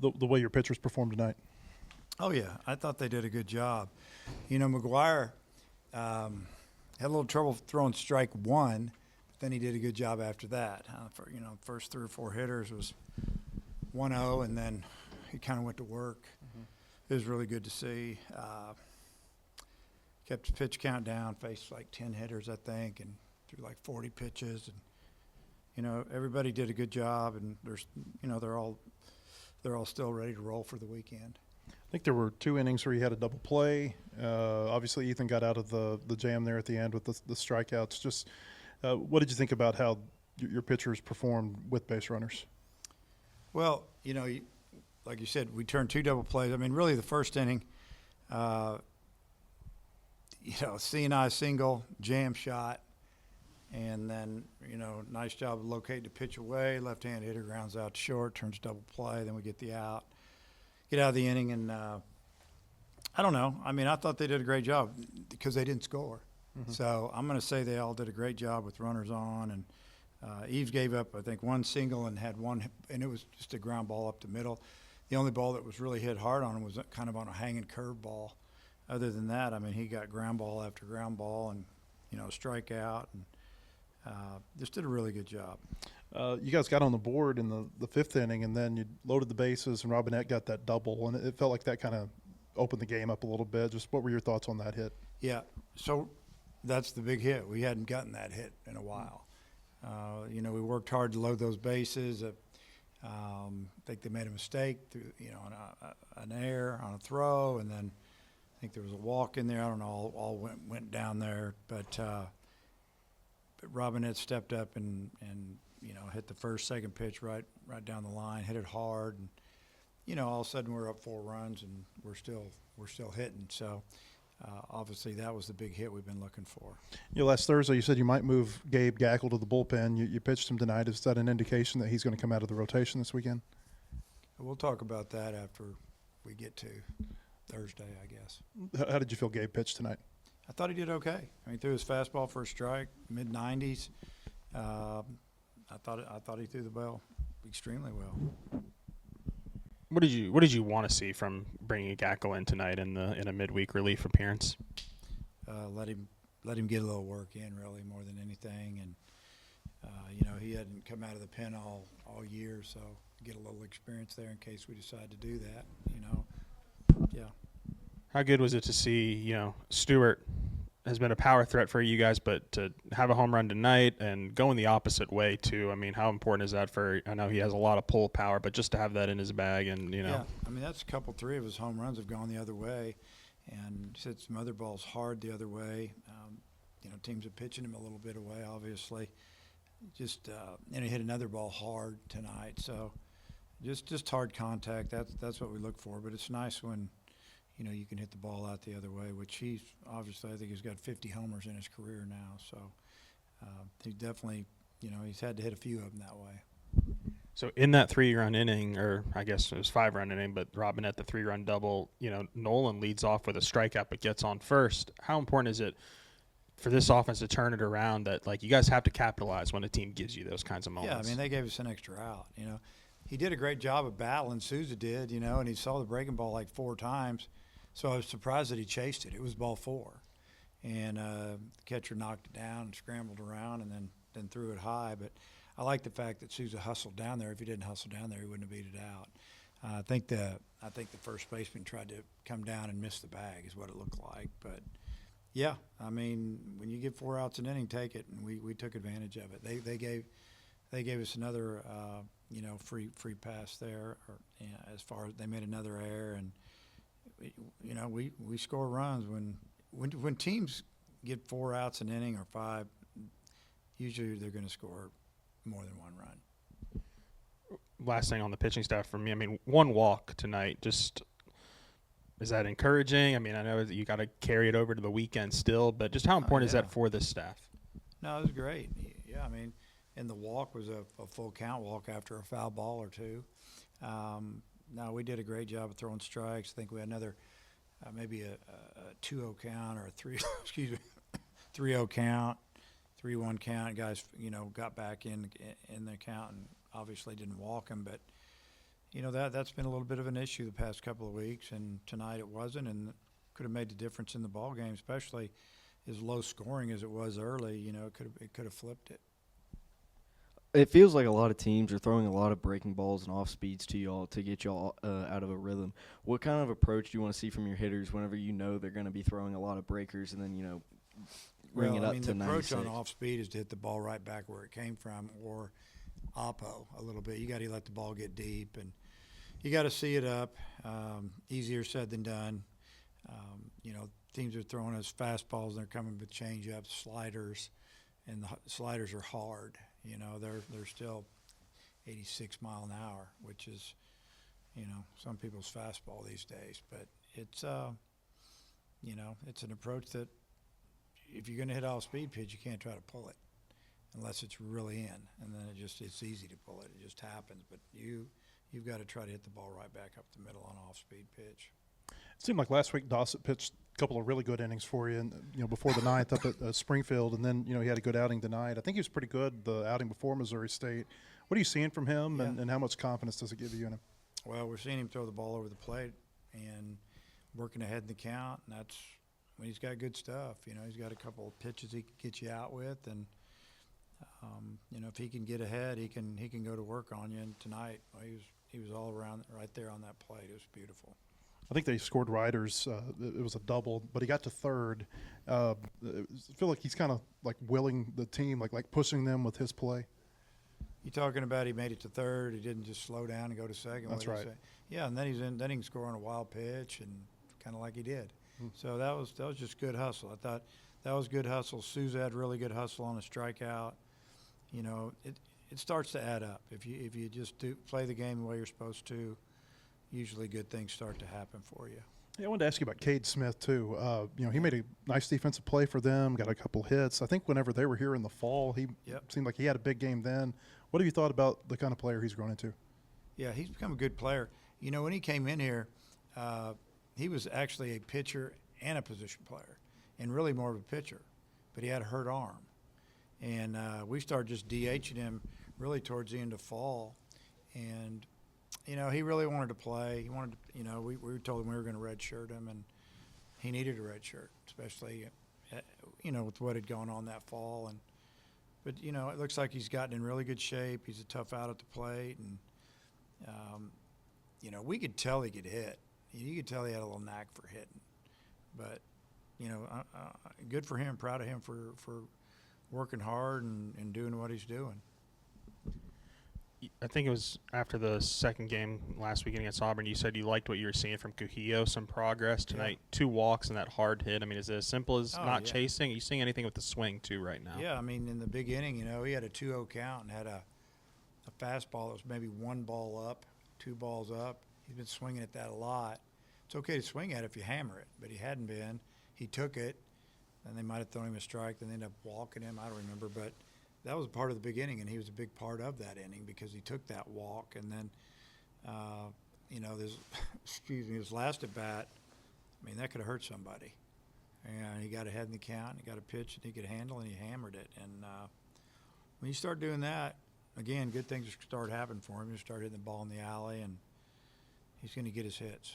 The way your pitchers performed tonight? Oh yeah, I thought they did a good job. You know, McGuire had a little trouble throwing strike one, but then he did a good job after that. First 3 or 4 hitters was 1-0, and then he kind of went to work. It was really good to see. Kept his pitch count down, faced like 10 hitters, I think, and threw like 40 pitches. And everybody did a good job, and they're all still ready to roll for the weekend. I think there were 2 innings where he had a double play. Obviously, Ethan got out of the jam there at the end with the strikeouts. Just what did you think about how your pitchers performed with base runners? Well, like you said, we turned 2 double plays. I mean, really the first inning, C&I single, jam shot, and then, nice job of locating the pitch away. Left-hand hitter grounds out to short, turns double play, then we get the out. Get out of the inning, and I don't know. I mean, I thought they did a great job because they didn't score. So I'm going to say they all did a great job with runners on. And Eves gave up, I think, 1 single and had one, and it was just a ground ball up the middle. The only ball that was really hit hard on him was kind of on a hanging curve ball. Other than that, I mean, he got ground ball after ground ball and, strikeout, and just did a really good job. You guys got on the board in the 5th inning, and then you loaded the bases, and Robinette got that double, and it felt like that kind of opened the game up a little bit. Just what were your thoughts on that hit? Yeah, so that's the big hit. We hadn't gotten that hit in a while. We worked hard to load those bases. I think they made a mistake through, on an error on a throw, and then I think there was a walk in there. I don't know, all went down there, but Robinette stepped up and hit the first, second pitch right down the line, hit it hard, and all of a sudden we're up 4 runs and we're still hitting. So obviously that was the big hit we've been looking for. Last Thursday you said you might move Gabe Gackle to the bullpen. You pitched him tonight. Is that an indication that he's going to come out of the rotation this weekend? We'll talk about that after we get to Thursday, I guess. How did you feel Gabe pitched tonight? I thought he did okay. I mean, he threw his fastball for a strike, mid-90s. I thought he threw the ball extremely well. What did you want to see from bringing Gackle in tonight in a midweek relief appearance? Let him get a little work in, really, more than anything. And he hadn't come out of the pen all year, so get a little experience there in case we decide to do that. Yeah. How good was it to see Stewart has been a power threat for you guys, but to have a home run tonight and going the opposite way too? I mean, how important is that I know he has a lot of pull power, but just to have that in his bag and Yeah, I mean, that's 3 of his home runs have gone the other way, and hit some other balls hard the other way. Teams are pitching him a little bit away, obviously. And he hit another ball hard tonight, so just hard contact. That's what we look for. But it's nice when you can hit the ball out the other way, which he's obviously, I think he's got 50 homers in his career now. So he definitely, he's had to hit a few of them that way. So in that 3-run inning, or I guess it was 5-run inning, but Robinette, the 3-run double, Nolan leads off with a strikeout but gets on first. How important is it for this offense to turn it around that, you guys have to capitalize when a team gives you those kinds of moments? Yeah, I mean, they gave us an extra out, He did a great job of battling, Souza did, and he saw the breaking ball like 4 times. So I was surprised that he chased it. It was ball 4. And the catcher knocked it down and scrambled around and then threw it high. But I like the fact that Souza hustled down there. If he didn't hustle down there, he wouldn't have beat it out. I think the first baseman tried to come down and miss the bag is what it looked like. But, yeah, I mean, when you get 4 outs an inning, take it. And we took advantage of it. They gave us another, free pass there. As far as they made another error. And, we score runs when teams get 4 outs an inning or 5. Usually they're going to score more than 1 run. Last thing on the pitching staff for me, I mean, 1 walk tonight. Just is that encouraging? I mean, I know that you got to carry it over to the weekend still, but just how important is that for this staff? No, it was great. Yeah, I mean, and the walk was a full count walk after a foul ball or 2. No, we did a great job of throwing strikes. I think we had another maybe a 2-0 count or a 3-0 count, 3-1 count. Guys, got back in the count and obviously didn't walk him. But, that's been a little bit of an issue the past couple of weeks, and tonight it wasn't, and could have made the difference in the ball game, especially as low scoring as it was early. It could have flipped it. It feels like a lot of teams are throwing a lot of breaking balls and off speeds to y'all to get y'all out of a rhythm. What kind of approach do you want to see from your hitters whenever you know they're going to be throwing a lot of breakers and then bring it up to 96? The approach on off speed is to hit the ball right back where it came from, or oppo a little bit. You got to let the ball get deep, and you got to see it up. Easier said than done. Teams are throwing us fastballs and they're coming with change-ups, sliders, and the sliders are hard. They're still 86 mile an hour, which is, some people's fastball these days. But it's, it's an approach that if you're going to hit off-speed pitch, you can't try to pull it unless it's really in, and then it's easy to pull it. It just happens. But you've got to try to hit the ball right back up the middle on off-speed pitch. It seemed like last week Dossett pitched a couple of really good innings for you, and before the ninth up at Springfield, and then he had a good outing tonight. I think he was pretty good the outing before Missouri State. What are you seeing from him, and how much confidence does it give you in him? Well, we're seeing him throw the ball over the plate and working ahead in the count, and that's when he's got good stuff. He's got a couple of pitches he can get you out with, and if he can get ahead, he can go to work on you. And tonight, he was all around right there on that plate. It was beautiful. I think they scored riders. It was a double, but he got to third. I feel like he's kind of like willing the team, like pushing them with his play. You talking about he made it to third? He didn't just slow down and go to second. That's right. Yeah, and then he can score on a wild pitch, and kind of like he did. So that was just good hustle. I thought that was good hustle. Souza had really good hustle on a strikeout. It starts to add up if you just play the game the way you're supposed to. Usually good things start to happen for you. Yeah, I wanted to ask you about Cade Smith, too. He made a nice defensive play for them, got a couple hits. I think whenever they were here in the fall, he seemed like he had a big game then. What have you thought about the kind of player he's grown into? Yeah, he's become a good player. When he came in here, he was actually a pitcher and a position player, and really more of a pitcher, but he had a hurt arm. And we started just DHing him really towards the end of fall, and he really wanted to play. He wanted to, we told him we were going to redshirt him, and he needed a red shirt, especially, with what had gone on that fall. But it looks like he's gotten in really good shape. He's a tough out at the plate, and, we could tell he could hit. You could tell he had a little knack for hitting. But, good for him, proud of him for working hard and doing what he's doing. I think it was after the second game last weekend against Auburn, you said you liked what you were seeing from Cujillo, some progress tonight, 2 walks and that hard hit. I mean, is it as simple as chasing? Are you seeing anything with the swing, too, right now? Yeah, in the big inning, he had a 2-0 count and had a fastball that was maybe 1 ball up, 2 balls up. He's been swinging at that a lot. It's okay to swing at it if you hammer it, but he hadn't been. He took it, and they might have thrown him a strike, then they ended up walking him. I don't remember, but that was part of the beginning, and he was a big part of that inning because he took that walk. And then, his last at bat, that could have hurt somebody. And he got ahead in the count, he got a pitch that he could handle, and he hammered it. And when you start doing that, again, good things start happening for him. You start hitting the ball in the alley, and he's going to get his hits.